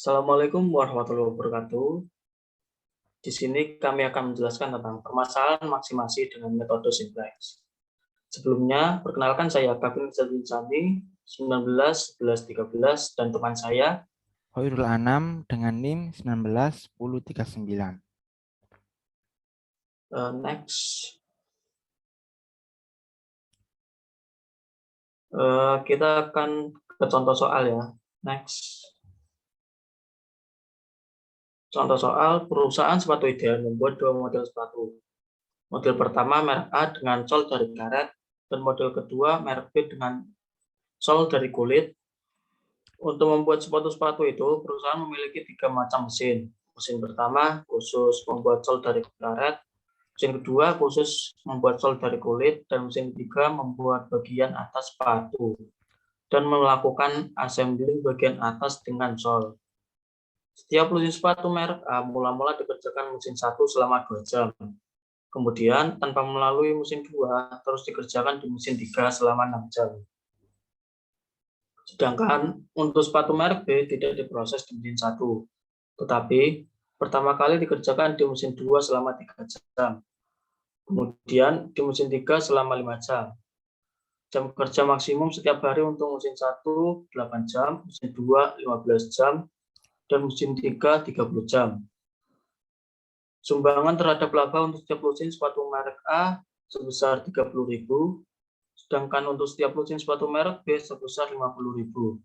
Assalamualaikum warahmatullahi wabarakatuh. Di sini kami akan menjelaskan tentang permasalahan maksimasi dengan metode simplex. Sebelumnya, perkenalkan saya Kavin Zadin Sani, 19 11 13 dan teman saya Hoirul Anam dengan NIM 191039. Next. Kita akan ke contoh soal ya. Next. Contoh soal, perusahaan sepatu ideal membuat dua model sepatu. Model pertama merek A dengan sol dari karet, dan model kedua merek B dengan sol dari kulit. Untuk membuat sepatu-sepatu itu, perusahaan memiliki 3 macam mesin. Mesin pertama khusus membuat sol dari karet, mesin kedua khusus membuat sol dari kulit, dan mesin ketiga membuat bagian atas sepatu dan melakukan assembly bagian atas dengan sol. Setiap lusin sepatu merek A mula-mula dikerjakan mesin 1 selama 2 jam. Kemudian, tanpa melalui mesin 2, terus dikerjakan di mesin 3 selama 6 jam. Sedangkan untuk sepatu merek B tidak diproses di mesin 1, tetapi pertama kali dikerjakan di mesin 2 selama 3 jam. Kemudian di mesin 3 selama 5 jam. Jam kerja maksimum setiap hari untuk mesin 1 8 jam, mesin 2 15 jam, dan mesin 3 30 jam. Sumbangan terhadap laba untuk setiap lusin sepatu merek A sebesar 30.000, sedangkan untuk setiap lusin sepatu merek B sebesar 50.000.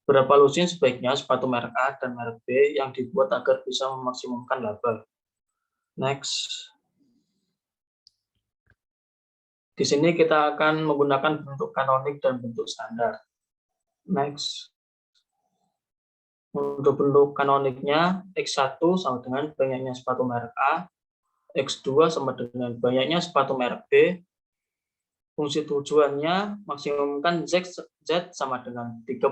Berapa lusin sebaiknya sepatu merek A dan merek B yang dibuat agar bisa memaksimumkan laba? Next. Di sini kita akan menggunakan bentuk kanonik dan bentuk standar. Next. Untuk bentuk kanoniknya, X1 sama dengan banyaknya sepatu merek A, X2 sama dengan banyaknya sepatu merek B. Fungsi tujuannya maksimumkan Z sama dengan 30.000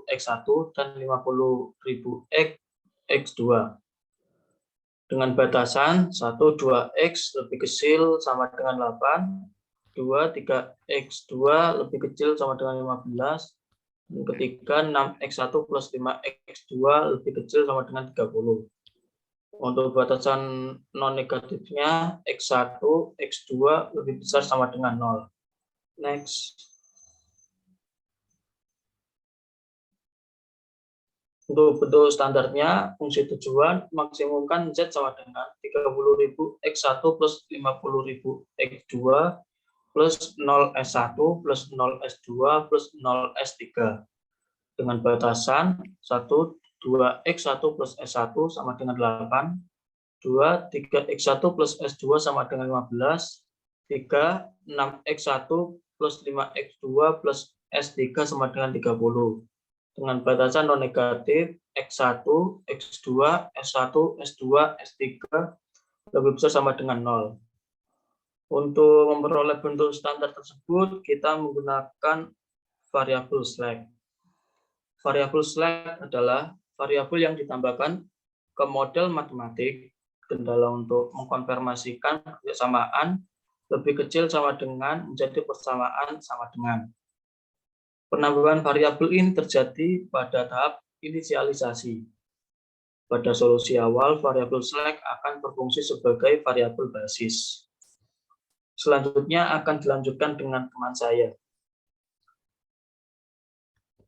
X1 dan 50.000 X2. Dengan batasan 1, 2X lebih kecil sama dengan 8, 2, 3X2 lebih kecil sama dengan 15, dan ketiga 6X1 plus 5X2 lebih kecil sama dengan 30. Untuk batasan non-negatifnya X1, X2 lebih besar sama dengan 0. Next. Untuk bentuk standarnya, fungsi tujuan maksimumkan Z sama dengan 30.000 X1 plus 50.000 X2 plus 0S1 plus 0S2 plus 0S3. Dengan batasan 1, 2X1 plus S1 sama dengan 8, 2, 3X1 plus S2 sama dengan 15, 3, 6X1 plus 5X2 plus S3 sama dengan 30. Dengan batasan non-negatif, X1, X2, S1, S2, S3 lebih besar sama dengan 0. Untuk memperoleh bentuk standar tersebut, kita menggunakan variabel slack. Variabel slack adalah variabel yang ditambahkan ke model matematik kendala untuk mengkonfirmasikan persamaan lebih kecil sama dengan menjadi persamaan sama dengan. Penambahan variabel ini terjadi pada tahap inisialisasi. Pada solusi awal, variabel slack akan berfungsi sebagai variabel basis. Selanjutnya akan dilanjutkan dengan teman saya.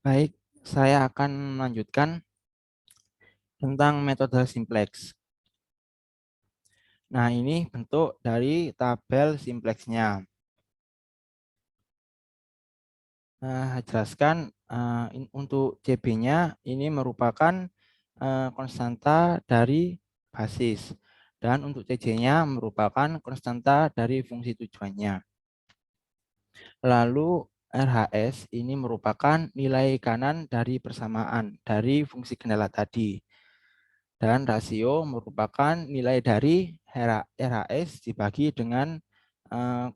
Baik, saya akan melanjutkan tentang metode simplex. Nah, ini bentuk dari tabel simplexnya. Jelaskan untuk CB-nya ini merupakan konstanta dari basis. Dan untuk CJ-nya merupakan konstanta dari fungsi tujuannya. Lalu RHS ini merupakan nilai kanan dari persamaan dari fungsi kendala tadi. Dan rasio merupakan nilai dari RHS dibagi dengan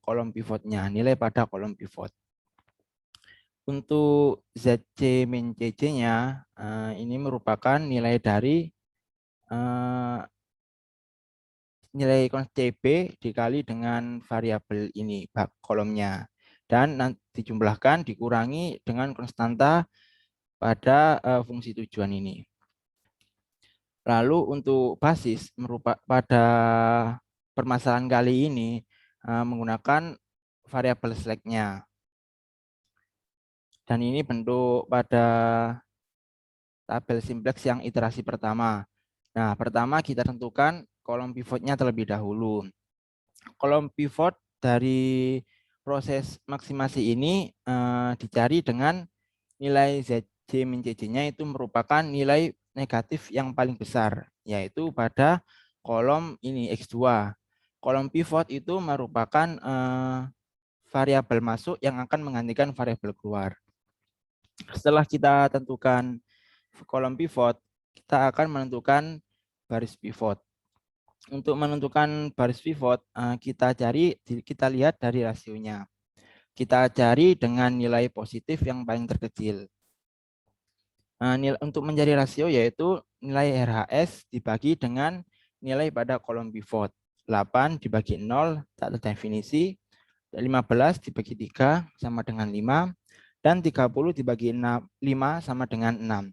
kolom pivotnya, nilai pada kolom pivot. Untuk ZC min CC-nya ini merupakan nilai dari nilai CB dikali dengan variabel ini, kolomnya. Dan nanti dijumlahkan dikurangi dengan konstanta pada fungsi tujuan ini. Lalu untuk basis pada permasalahan kali ini menggunakan variabel slack-nya. Dan ini bentuk pada tabel simplex yang iterasi pertama. Nah, pertama kita tentukan kolom pivotnya terlebih dahulu. Kolom pivot dari proses maksimasi ini dicari dengan nilai ZJ min CJ-nya itu merupakan nilai negatif yang paling besar, yaitu pada kolom ini X2. Kolom pivot itu merupakan variabel masuk yang akan menggantikan variabel keluar. Setelah kita tentukan kolom pivot, kita akan menentukan baris pivot. Untuk menentukan baris pivot, kita lihat dari rasionya. Kita cari dengan nilai positif yang paling terkecil. Untuk mencari rasio yaitu nilai RHS dibagi dengan nilai pada kolom pivot. 8 dibagi 0 tak terdefinisi, 15 dibagi 3 sama dengan 5, dan 30 dibagi 5 sama dengan 6.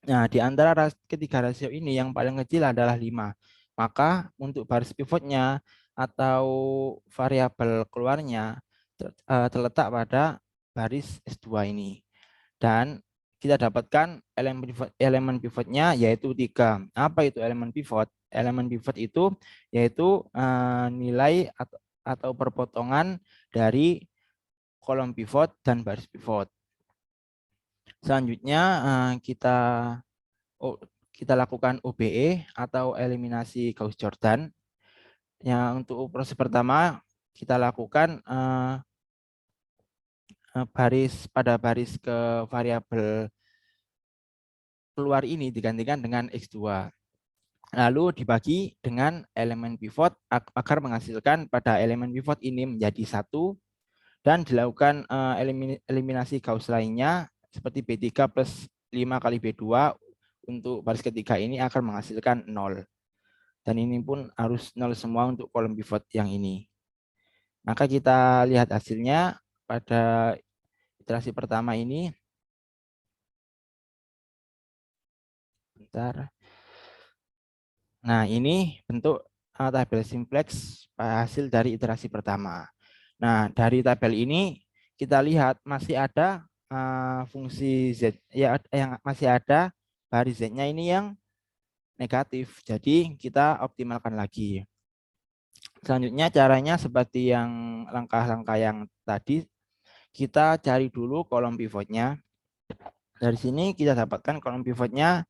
Nah, di antara ketiga rasio ini yang paling kecil adalah 5. Maka untuk baris pivotnya atau variabel keluarnya terletak pada baris S2 ini. Dan kita dapatkan elemen pivotnya yaitu 3. Apa itu elemen pivot? Elemen pivot itu yaitu nilai atau perpotongan dari kolom pivot dan baris pivot. Selanjutnya kita lakukan OBE atau eliminasi Gauss-Jordan. Untuk proses pertama kita lakukan pada baris ke variabel keluar ini digantikan dengan X2. Lalu dibagi dengan elemen pivot agar menghasilkan pada elemen pivot ini menjadi 1 dan dilakukan eliminasi Gauss lainnya seperti B3 plus 5 kali B2 untuk baris ketiga ini akan menghasilkan 0. Dan ini pun harus 0 semua untuk kolom pivot yang ini. Maka kita lihat hasilnya pada iterasi pertama ini. Bentar. Nah, ini bentuk tabel simplex hasil dari iterasi pertama. Nah, dari tabel ini kita lihat masih ada fungsi Z ya, yang masih ada baris Z-nya ini yang negatif. Jadi kita optimalkan lagi. Selanjutnya caranya seperti yang langkah-langkah yang tadi, kita cari dulu kolom pivotnya. Dari sini kita dapatkan kolom pivotnya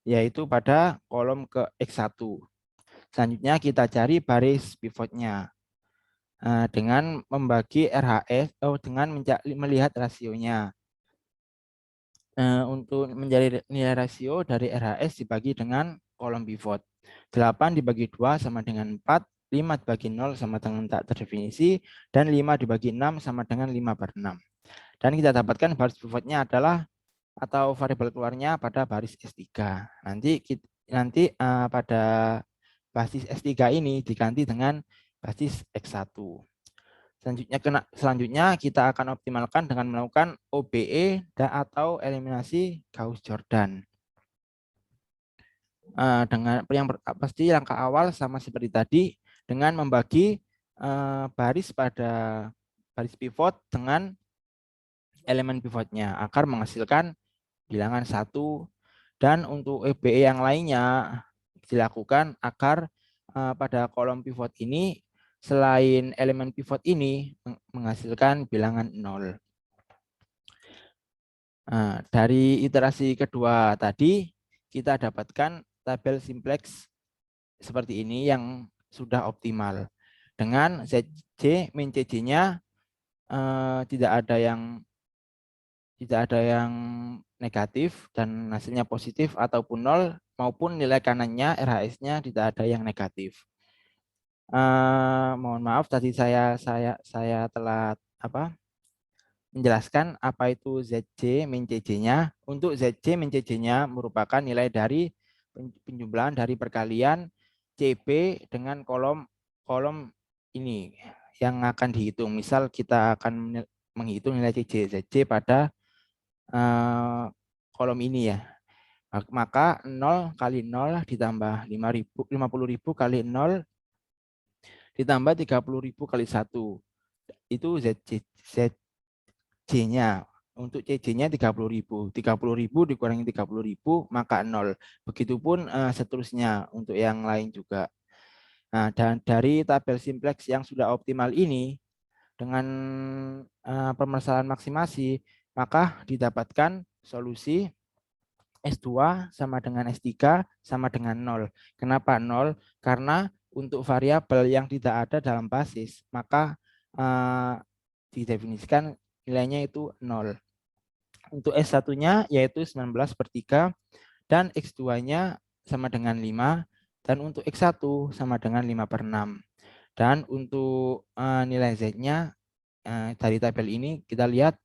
yaitu pada kolom ke X1. Selanjutnya kita cari baris pivotnya dengan membagi RHS dengan melihat rasionya. Untuk mencari nilai rasio dari RHS dibagi dengan kolom pivot. 8 dibagi 2 sama dengan 4, 5 dibagi 0 sama dengan tak terdefinisi, dan 5 dibagi 6 sama dengan 5/6. Dan kita dapatkan baris pivotnya adalah atau variabel keluarnya pada baris S3. Nanti pada basis S3 ini diganti dengan basis X1. Selanjutnya kita akan optimalkan dengan melakukan OBE atau eliminasi Gauss-Jordan. Dengan yang pasti langkah awal sama seperti tadi dengan membagi baris pada baris pivot dengan elemen pivotnya agar menghasilkan bilangan 1, dan untuk OBE yang lainnya dilakukan agar pada kolom pivot ini selain elemen pivot ini menghasilkan bilangan 0. Dari iterasi kedua tadi kita dapatkan tabel simplex seperti ini yang sudah optimal dengan ZJ min CJ-nya tidak ada yang negatif dan hasilnya positif ataupun 0, maupun nilai kanannya RHS-nya tidak ada yang negatif. Mohon maaf tadi saya telah menjelaskan apa itu ZJ min CJ-nya. Untuk ZJ min CJ-nya merupakan nilai dari penjumlahan dari perkalian CB dengan kolom ini yang akan dihitung. Misal kita akan menghitung nilai CJ ZJ pada kolom ini ya. Maka 0 kali 0 ditambah 50.000 kali 0 ditambah 30.000 kali 1. Itu ZC-nya. Untuk CJ-nya 30.000. 30.000 dikurangi 30.000 maka 0. Begitupun seterusnya untuk yang lain juga. Nah, dan dari tabel simplex yang sudah optimal ini dengan permasalahan maksimasi, maka didapatkan solusi S2 sama dengan S3 sama dengan 0. Kenapa 0? Karena untuk variabel yang tidak ada dalam basis, maka didefinisikan nilainya itu 0. Untuk S1-nya yaitu 19/3 dan X2-nya sama dengan 5 dan untuk X1 sama dengan 5/6. Dan untuk nilai Z-nya dari tabel ini kita lihat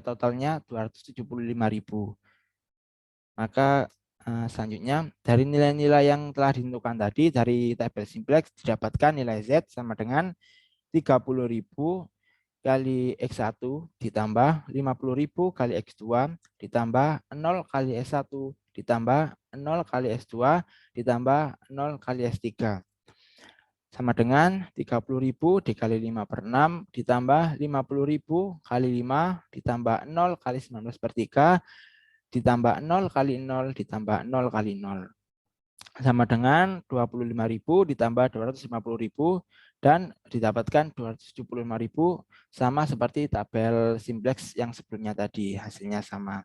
totalnya 275.000. Maka selanjutnya dari nilai-nilai yang telah ditentukan tadi dari tabel simplex didapatkan nilai Z sama dengan 30.000 kali X1 ditambah 50.000 kali X2 ditambah 0 kali S1 ditambah 0 kali S2 ditambah 0 kali S3 sama dengan 30.000 dikali 5/6 ditambah 50.000 kali 5 ditambah 0 kali 19/3 ditambah 0 kali 0 ditambah 0 kali 0 sama dengan 25.000 ditambah 250.000 dan didapatkan 275.000 sama seperti tabel simplex yang sebelumnya tadi, hasilnya sama.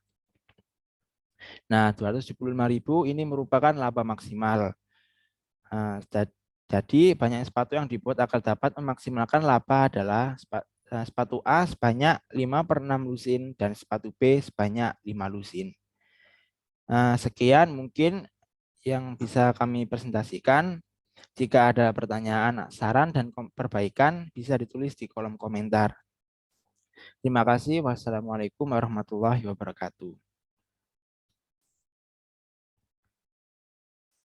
Nah, 275.000 ini merupakan laba maksimal. Jadi banyak sepatu yang dibuat agar dapat memaksimalkan laba adalah sepatu A sebanyak 5/6 lusin dan sepatu B sebanyak 5 lusin. Sekian mungkin yang bisa kami presentasikan. Jika ada pertanyaan, saran, dan perbaikan bisa ditulis di kolom komentar. Terima kasih. Wassalamualaikum warahmatullahi wabarakatuh.